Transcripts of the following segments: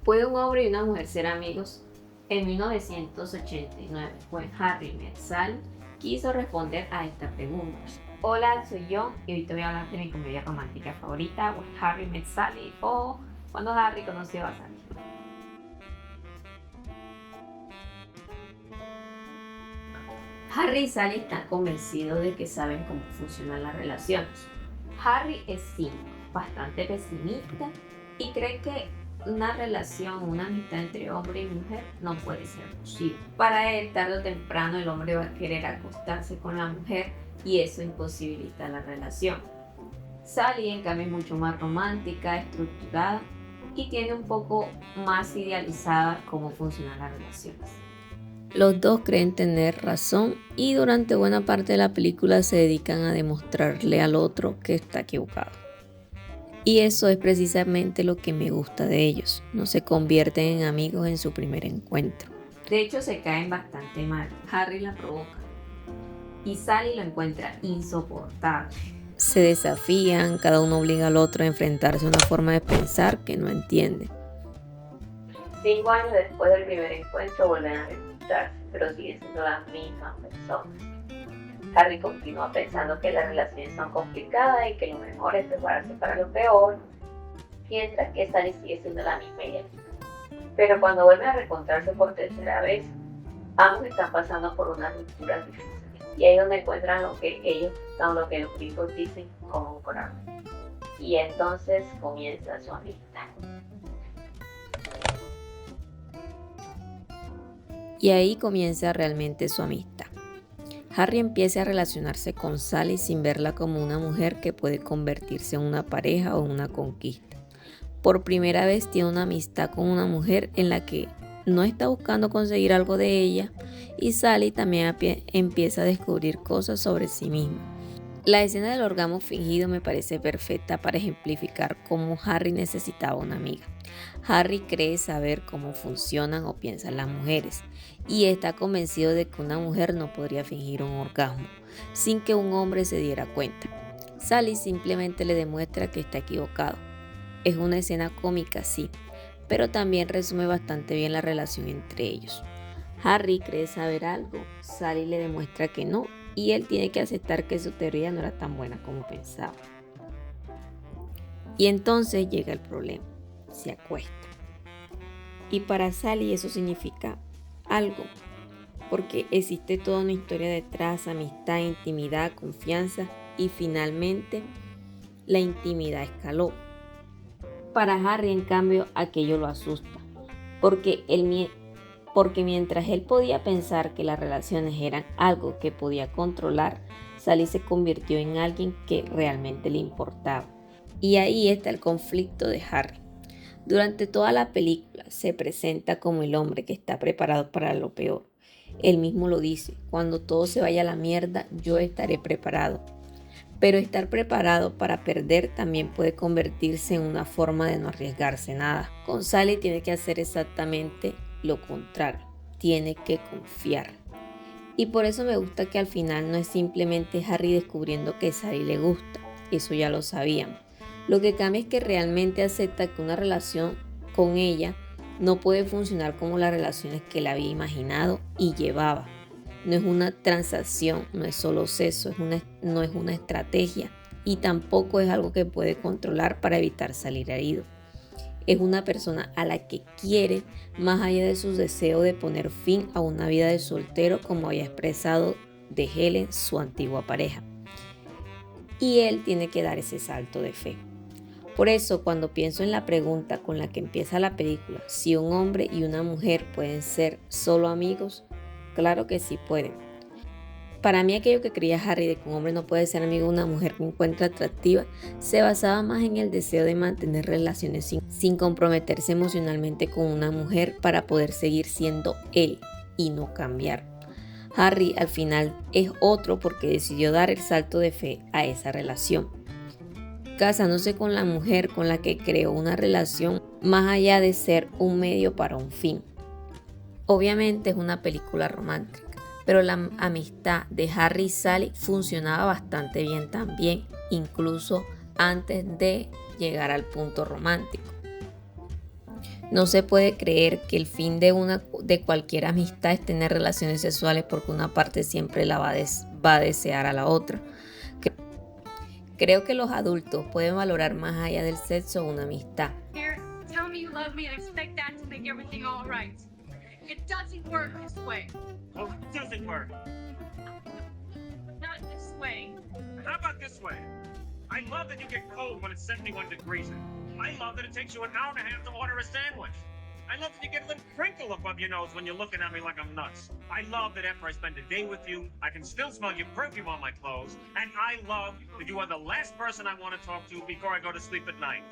¿Puede un hombre y una mujer ser amigos? En 1989, when Harry met Sally, quiso responder a esta pregunta. Hola, soy yo y hoy te voy a hablar de mi comedia romántica favorita, When Harry Met Sally, o Cuando Harry conoció a Sally. Harry y Sally están convencidos de que saben cómo funcionan las relaciones. Harry es cínico, bastante pesimista y cree que una relación, una amistad entre hombre y mujer no puede ser posible. Para él, tarde o temprano, el hombre va a querer acostarse con la mujer y eso imposibilita la relación. Sally, en cambio, es mucho más romántica, estructurada y tiene un poco más idealizada cómo funcionan las relaciones. Los dos creen tener razón y durante buena parte de la película se dedican a demostrarle al otro que está equivocado. Y eso es precisamente lo que me gusta de ellos, no se convierten en amigos en su primer encuentro. De hecho, se caen bastante mal. Harry la provoca y Sally lo encuentra insoportable. Se desafían, cada uno obliga al otro a enfrentarse a una forma de pensar que no entiende. 5 años después del primer encuentro vuelven a reencontrarse, pero siguen siendo las mismas personas. Harry continúa pensando que las relaciones son complicadas y que lo mejor es prepararse para lo peor, mientras que Sally sigue siendo la misma ella. Pero cuando vuelven a reencontrarse por tercera vez, ambos están pasando por unas rupturas difíciles. Y ahí es donde encuentran lo que los gringos dicen como un corazón. Y entonces comienza su amistad. Y ahí comienza realmente su amistad. Harry empieza a relacionarse con Sally sin verla como una mujer que puede convertirse en una pareja o una conquista. Por primera vez tiene una amistad con una mujer en la que no está buscando conseguir algo de ella y Sally también empieza a descubrir cosas sobre sí misma. La escena del orgasmo fingido me parece perfecta para ejemplificar cómo Harry necesitaba una amiga. Harry cree saber cómo funcionan o piensan las mujeres y está convencido de que una mujer no podría fingir un orgasmo sin que un hombre se diera cuenta. Sally simplemente le demuestra que está equivocado. Es una escena cómica, sí, pero también resume bastante bien la relación entre ellos. Harry cree saber algo, Sally le demuestra que no, y él tiene que aceptar que su teoría no era tan buena como pensaba. Y entonces llega el problema, se acuesta. Y para Sally eso significa algo, porque existe toda una historia detrás, amistad, intimidad, confianza, y finalmente la intimidad escaló. Para Harry, en cambio, aquello lo asusta, porque mientras él podía pensar que las relaciones eran algo que podía controlar, Sally se convirtió en alguien que realmente le importaba. Y ahí está el conflicto de Harry. Durante toda la película se presenta como el hombre que está preparado para lo peor. Él mismo lo dice, cuando todo se vaya a la mierda, yo estaré preparado. Pero estar preparado para perder también puede convertirse en una forma de no arriesgarse nada. Con Sally tiene que hacer exactamente lo contrario, tiene que confiar. Y por eso me gusta que al final no es simplemente Harry descubriendo que Sally le gusta, eso ya lo sabíamos. Lo que cambia es que realmente acepta que una relación con ella no puede funcionar como las relaciones que él había imaginado y llevaba. No es una transacción, no es solo sexo, no es una estrategia y tampoco es algo que puede controlar para evitar salir herido. Es una persona a la que quiere más allá de sus deseos de poner fin a una vida de soltero como había expresado de Helen, su antigua pareja. Y él tiene que dar ese salto de fe. Por eso, cuando pienso en la pregunta con la que empieza la película, si un hombre y una mujer pueden ser solo amigos, claro que sí pueden. Para mí aquello que creía Harry de que un hombre no puede ser amigo de una mujer que encuentra atractiva se basaba más en el deseo de mantener relaciones sin comprometerse emocionalmente con una mujer para poder seguir siendo él y no cambiar. Harry al final es otro porque decidió dar el salto de fe a esa relación, casándose con la mujer con la que creó una relación más allá de ser un medio para un fin. Obviamente es una película romántica, pero la amistad de Harry y Sally funcionaba bastante bien también, incluso antes de llegar al punto romántico. No se puede creer que el fin de cualquier amistad es tener relaciones sexuales porque una parte siempre va a desear a la otra. Creo que los adultos pueden valorar más allá del sexo una amistad. Here, tell me you love me and expect that to make everything all right. It doesn't work this way. Well, it doesn't work. Not this way. How about this way? I love that you get cold when it's 71 degrees. I love that it takes you an hour and a half to order a sandwich. I love that you get a little crinkle above your nose when you're looking at me like I'm nuts. I love that after I spend a day with you, I can still smell your perfume on my clothes. And I love that you are the last person I want to talk to before I go to sleep at night.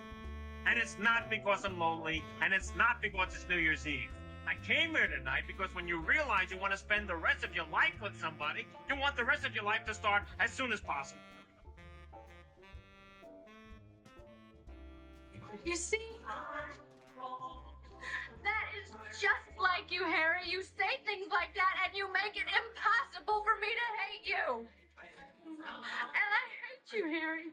And it's not because I'm lonely, and it's not because it's New Year's Eve. I came here tonight because when you realize you want to spend the rest of your life with somebody, you want the rest of your life to start as soon as possible. You see? That is just like you, Harry. You say things like that and you make it impossible for me to hate you. And I hate you, Harry.